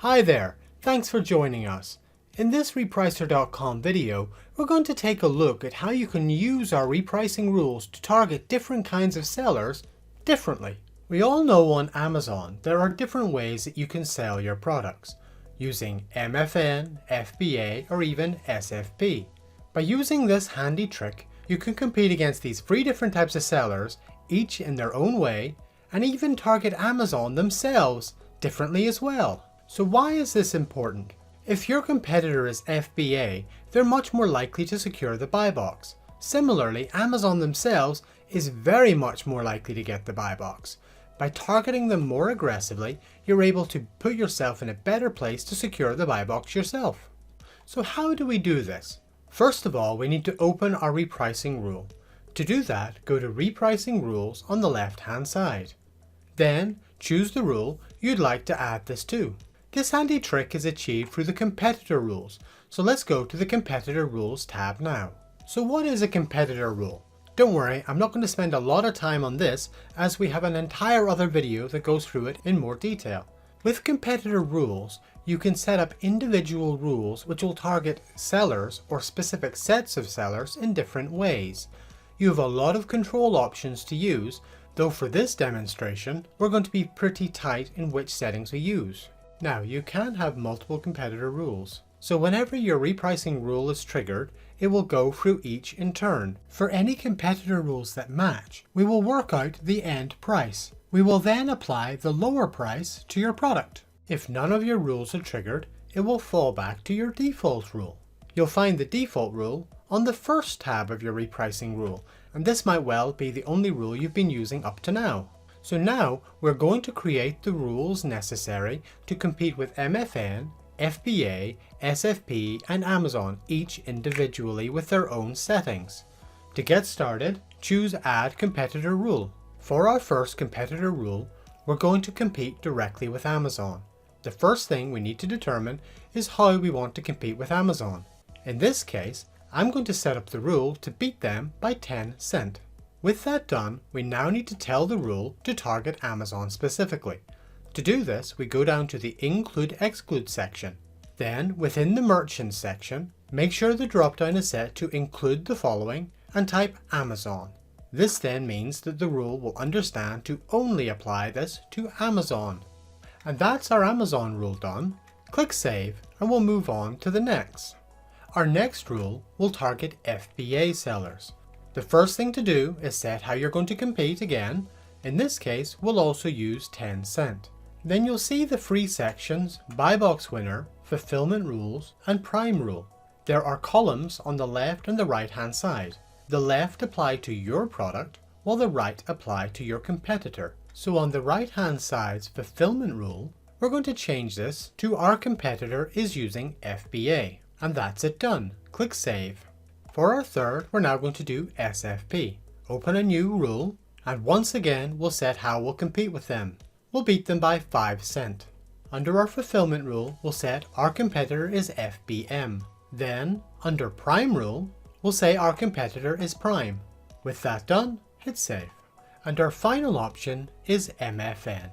Hi there, thanks for joining us. In this Repricer.com video, we're going to take a look at how you can use our repricing rules to target different kinds of sellers differently. We all know on Amazon there are different ways that you can sell your products, using MFN, FBA, or even SFP. By using this handy trick, you can compete against these three different types of sellers, each in their own way, and even target Amazon themselves differently as well. So why is this important? If your competitor is FBA, they're much more likely to secure the buy box. Similarly, Amazon themselves is very much more likely to get the buy box. By targeting them more aggressively, you're able to put yourself in a better place to secure the buy box yourself. So how do we do this? First of all, we need to open our repricing rule. To do that, go to Repricing Rules on the left-hand side. Then, choose the rule you'd like to add this to. This handy trick is achieved through the competitor rules, so let's go to the competitor rules tab now. So what is a competitor rule? Don't worry, I'm not going to spend a lot of time on this as we have an entire other video that goes through it in more detail. With competitor rules, you can set up individual rules which will target sellers or specific sets of sellers in different ways. You have a lot of control options to use, though for this demonstration, we're going to be pretty tight in which settings we use. Now, you can have multiple competitor rules. So whenever your repricing rule is triggered, it will go through each in turn. For any competitor rules that match, we will work out the end price. We will then apply the lower price to your product. If none of your rules are triggered, it will fall back to your default rule. You'll find the default rule on the first tab of your repricing rule, and this might well be the only rule you've been using up to now. So now we're going to create the rules necessary to compete with MFN, FBA, SFP, and Amazon, each individually with their own settings. To get started, choose Add Competitor Rule. For our first competitor rule, we're going to compete directly with Amazon. The first thing we need to determine is how we want to compete with Amazon. In this case, I'm going to set up the rule to beat them by 10 cents. With that done, we now need to tell the rule to target Amazon specifically. To do this, we go down to the Include/Exclude section. Then, within the Merchants section, make sure the drop-down is set to include the following and type Amazon. This then means that the rule will understand to only apply this to Amazon. And that's our Amazon rule done. Click Save and we'll move on to the next. Our next rule will target FBA sellers. The first thing to do is set how you're going to compete again. In this case, we'll also use 10 cents. Then you'll see the three sections: Buy Box Winner, Fulfillment Rules, and Prime Rule. There are columns on the left and the right hand side. The left apply to your product, while the right apply to your competitor. So on the right hand side's Fulfillment Rule, we're going to change this to our competitor is using FBA. And that's it done. Click Save. For our third, we're now going to do SFP. Open a new rule, and once again we'll set how we'll compete with them. We'll beat them by 5 cents. Under our fulfillment rule, we'll set our competitor is FBM. Then, under Prime rule, we'll say our competitor is Prime. With that done, hit Save. And our final option is MFN.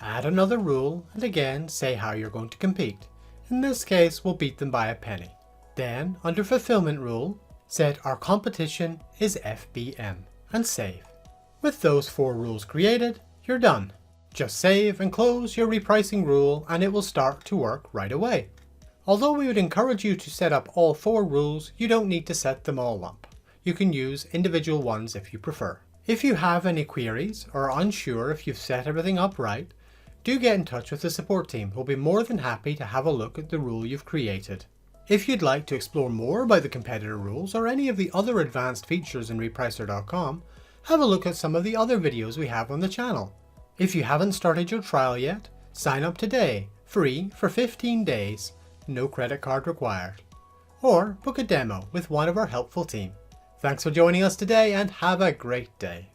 Add another rule, and again say how you're going to compete. In this case, we'll beat them by a penny. Then, under Fulfillment Rule, set our competition is FBM and save. With those 4 rules created, you're done. Just save and close your repricing rule and it will start to work right away. Although we would encourage you to set up all 4 rules, you don't need to set them all up. You can use individual ones if you prefer. If you have any queries or are unsure if you've set everything up right, do get in touch with the support team who'll be more than happy to have a look at the rule you've created. If you'd like to explore more about the competitor rules or any of the other advanced features in Repricer.com, have a look at some of the other videos we have on the channel. If you haven't started your trial yet, sign up today, free for 15 days, no credit card required. Or book a demo with one of our helpful team. Thanks for joining us today and have a great day.